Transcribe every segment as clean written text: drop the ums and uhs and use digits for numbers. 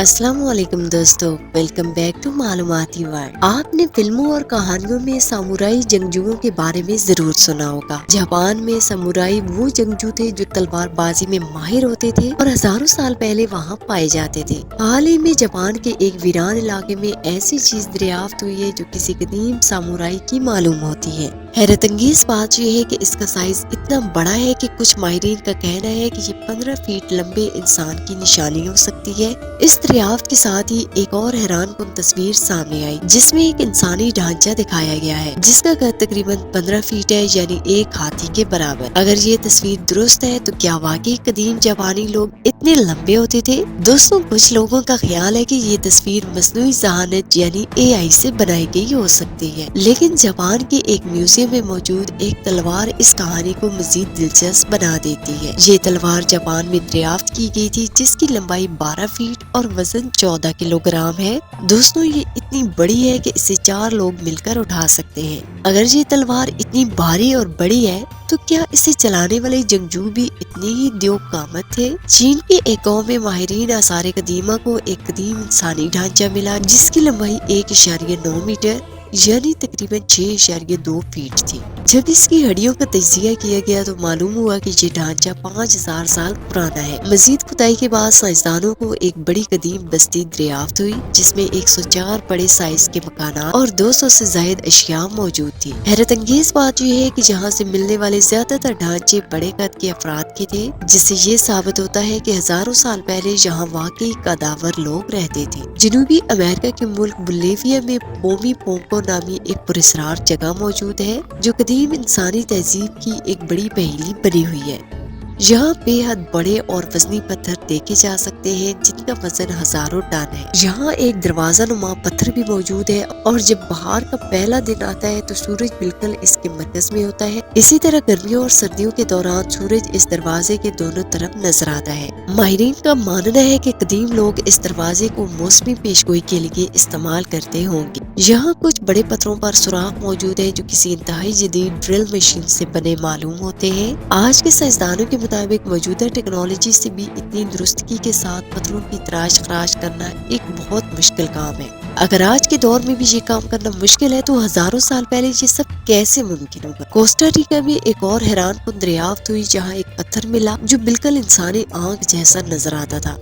अस्सलाम वालेकुम दोस्तों, वेलकम बैक टू मालूमाती वर्ल्ड। आपने फिल्मों और कहानियों में सामुराई जंगजुओं के बारे में जरूर सुना होगा। जापान में सामुराई वो जंगजू थे जो तलवारबाजी में माहिर होते थे और हजारों साल पहले वहाँ पाए जाते थे। हाल ही में जापान के एक वीरान इलाके में ऐसी चीज दरियाफ्त हुई है जो किसी कदीम सामुराई की मालूम होती है। हैरत अंगेज बात यह है कि इसका साइज इतना बड़ा है कि कुछ माहिरीन का कहना है कि ये 15 फीट लंबे इंसान की निशानी हो सकती है। इस दरियाफ्त के साथ ही एक और हैरानकुन तस्वीर सामने आई जिसमें एक इंसानी ढांचा दिखाया गया है जिसका कद तकरीबन 15 फीट है, यानी एक हाथी के बराबर। अगर ये तस्वीर दुरुस्त है तो क्या वाकई कदीम जापानी लोग इतने लंबे होते थे? दोस्तों, कुछ लोगों का ख्याल है कि ये तस्वीर मसनूई ज़हानत यानी AI से बनाई गई हो सकती है, लेकिन जापान के एक म्यूजियम में मौजूद एक तलवार इस कहानी को मजीद दिलचस्प बना देती है। ये तलवार जापान में दरियाफ्त की गई थी जिसकी लंबाई 12 फीट और वजन 14 किलोग्राम है। दोस्तों, ये इतनी बड़ी है कि इसे 4 लोग मिलकर उठा सकते हैं। अगर ये तलवार इतनी भारी और बड़ी है तो क्या इसे चलाने वाले जंगजू भी इतने ही द्योकामत थे? चीन के एक गाँव में माहिरीन आसार कदीमा को एक कदीम इंसानी ढांचा मिला जिसकी लंबाई 1.9 मीटर यानी तकरीबन 6.2 फीट थी। जब इसकी हड्डियों का तजिया किया गया तो मालूम हुआ कि ये ढांचा 5000 साल पुराना है। मजीद खुदाई के बाद साइंसदानों को एक बड़ी कदीम बस्ती दरियाफ्त हुई जिसमें 104 बड़े साइज के मकानात और 200 से ज्यादा अशिया मौजूद थी। हैरत अंगेज बात यह है कि जहाँ से मिलने वाले ज्यादातर ढांचे बड़े कद के अफराद के थे, जिससे ये साबित होता है कि हजारों साल पहले यहाँ वाकई कदावर लोग रहते थे। जनूबी अमेरिका के मुल्क बोलिविया में पोमी पोंको नामी एक पुरस्कार जगह मौजूद है जो कदीम इंसानी तहजीब की एक बड़ी पहेली बनी हुई है। यहाँ बेहद बड़े और वजनी पत्थर देखे जा सकते हैं जिनका वजन हजारों टन है। यहाँ एक दरवाजा नुमा पत्थर भी मौजूद है और जब बाहर का पहला दिन आता है तो सूरज बिल्कुल इसके मरकज में होता है। इसी तरह गर्मियों और सर्दियों के दौरान सूरज इस दरवाजे के दोनों तरफ नजर आता है। माहिरीन का मानना है कि कदीम लोग इस दरवाजे को मौसमी पेशगोई के लिए इस्तेमाल करते होंगे। यहाँ कुछ बड़े पत्थरों पर सुराख मौजूद है जो किसी इंतहाई जदीद ड्रिल मशीन से बने मालूम होते हैं। आज के साइंसदानों के मुताबिक मौजूदा टेक्नोलॉजी से भी इतनी दुरुस्तगी के साथ पत्थरों की तराश खराश करना एक बहुत मुश्किल काम है। अगर आज के दौर में भी ये काम करना मुश्किल है तो हजारों साल पहले ये सब कैसे मुमकिन होगा? कोस्टा रिका में एक और हैरानकुन दरियाफ्त हुई जहाँ एक पत्थर मिला जो बिल्कुल इंसानी आंख जैसा नजर आता था।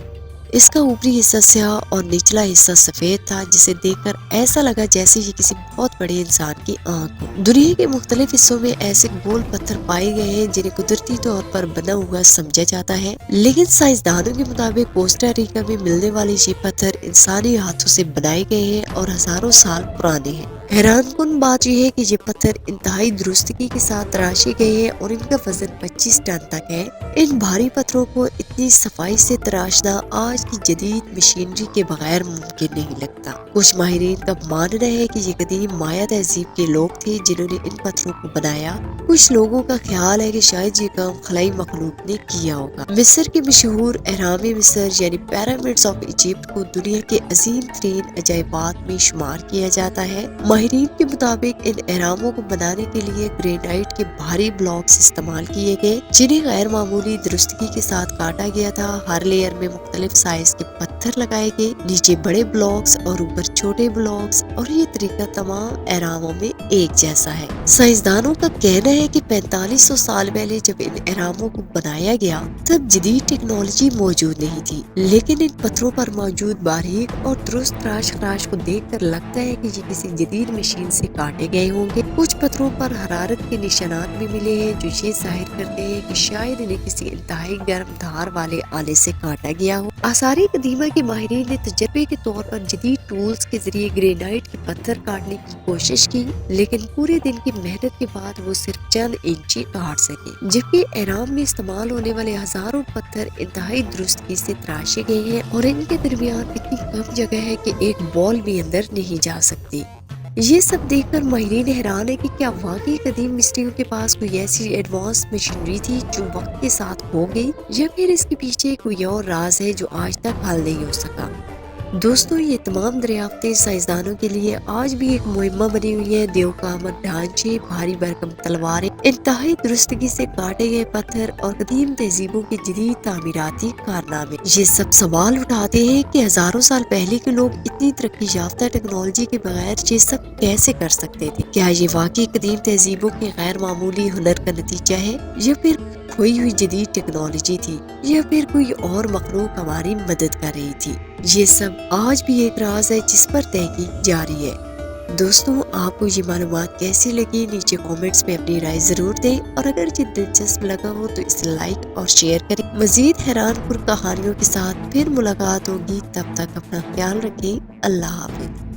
इसका ऊपरी हिस्सा स्याह और निचला हिस्सा सफेद था जिसे देखकर ऐसा लगा जैसे ये किसी बहुत बड़े इंसान की आंख हो। दुनिया के मुख्तलिफ हिस्सों में ऐसे गोल पत्थर पाए गए हैं जिन्हें कुदरती तौर पर बना हुआ समझा जाता है, लेकिन साइंसदानों के मुताबिक कोस्टा रिका में मिलने वाले ये पत्थर इंसानी हाथों से बनाए गए हैं और हजारों साल पुराने हैं। हैरानकुन बात यह है कि ये पत्थर इंतहाई दुरुस्तगी के साथ तराशे गए हैं और इनका वजन 25 टन तक है। इन भारी पत्थरों को इतनी सफाई से तराशना आज की जदीद मशीनरी के बगैर मुमकिन नहीं लगता। कुछ माहिरीन का मानना है कि ये कदीम माया तहजीब के लोग थे जिन्होंने इन पत्थरों को बनाया। कुछ लोगों का ख्याल है कि शायद ये काम खलाई मखलूक ने किया होगा। मिस्र के मशहूर अहराम मिस्र यानी पिरामिड्स ऑफ इजिप्ट को दुनिया के अजीम तरीन अजायबात में शुमार किया जाता है। माहिरीन के मुताबिक इन अहरामों को बनाने के लिए ग्रेनाइट के भारी ब्लॉक्स इस्तेमाल किए गए जिन्हें गैर मामूली दुरुस्तगी के साथ काटा गया था। हर लेयर में मुख्तलिफ साइज के पत्थर लगाए गए, नीचे बड़े ब्लॉक्स और ऊपर छोटे ब्लॉक्स, और ये तरीका तमाम अहरामों में एक जैसा है। साइंसदानों का कहना है कि 4500 साल पहले जब इन अहरामों को बनाया गया तब जदीद टेक्नोलॉजी मौजूद नहीं थी, लेकिन इन पत्थरों पर मौजूद बारीक और दुरुस्त तराश खराश को देखकर लगता है कि ये किसी जदीद मशीन से काटे गए होंगे। कुछ पत्थरों पर हरारत के निशानात भी मिले हैं जो ये जाहिर करते हैं कि शायद इन्हें किसी इंतहाई गर्म धार वाले आले से काटा गया हो। आसारी कदीमा के माहिरीन ने तजर्बे के तौर पर जदीद टूल्स के जरिए ग्रेनाइट के पत्थर काटने की कोशिश की, लेकिन पूरे दिन की मेहनत के बाद वो सिर्फ चंद इंची काट सके, जबकि एहराम में इस्तेमाल होने वाले हजारों पत्थर इंतहाई दुरुस्तगी से तराशे गए हैं और इनके दरमियान इतनी कम जगह है कि एक बॉल भी अंदर नहीं जा सकती। ये सब देखकर माहिरीन हैरान है कि क्या वाकई कदीम मिस्रियों के पास कोई ऐसी एडवांस मशीनरी थी जो वक्त के साथ हो गई, या फिर इसके पीछे कोई और राज है जो आज तक हल नहीं हो सका। دوستوں یہ تمام دریافتیں سائنسدانوں کے لیے آج بھی ایک مہمہ بنی ہوئی ہے۔ دیو کا آمد ڈھانچے، بھاری بھرکم تلواریں، انتہائی درستگی سے کاٹے گئے پتھر اور قدیم تہذیبوں کے جدید تعمیراتی کارنامے، یہ سب سوال اٹھاتے ہیں کہ ہزاروں سال پہلے کے لوگ اتنی ترقی یافتہ ٹیکنالوجی کے بغیر یہ سب کیسے کر سکتے تھے؟ کیا یہ واقعی قدیم تہذیبوں کے غیر معمولی ہنر کا نتیجہ ہے، یا پھر کھوئی ہوئی جدید ٹیکنالوجی تھی، یا پھر کوئی اور مخلوق ہماری مدد کر رہی تھی؟ یہ سب آج بھی ایک راز ہے جس پر تحقیق جاری ہے۔ دوستوں آپ کو یہ معلومات کیسی لگی نیچے کومنٹس میں اپنی رائے ضرور دیں، اور اگر یہ دلچسپ لگا ہو تو اسے لائک اور شیئر کریں۔ مزید حیران کن کہانیوں کے ساتھ پھر ملاقات ہوگی، تب تک اپنا خیال رکھیں۔ اللہ حافظ۔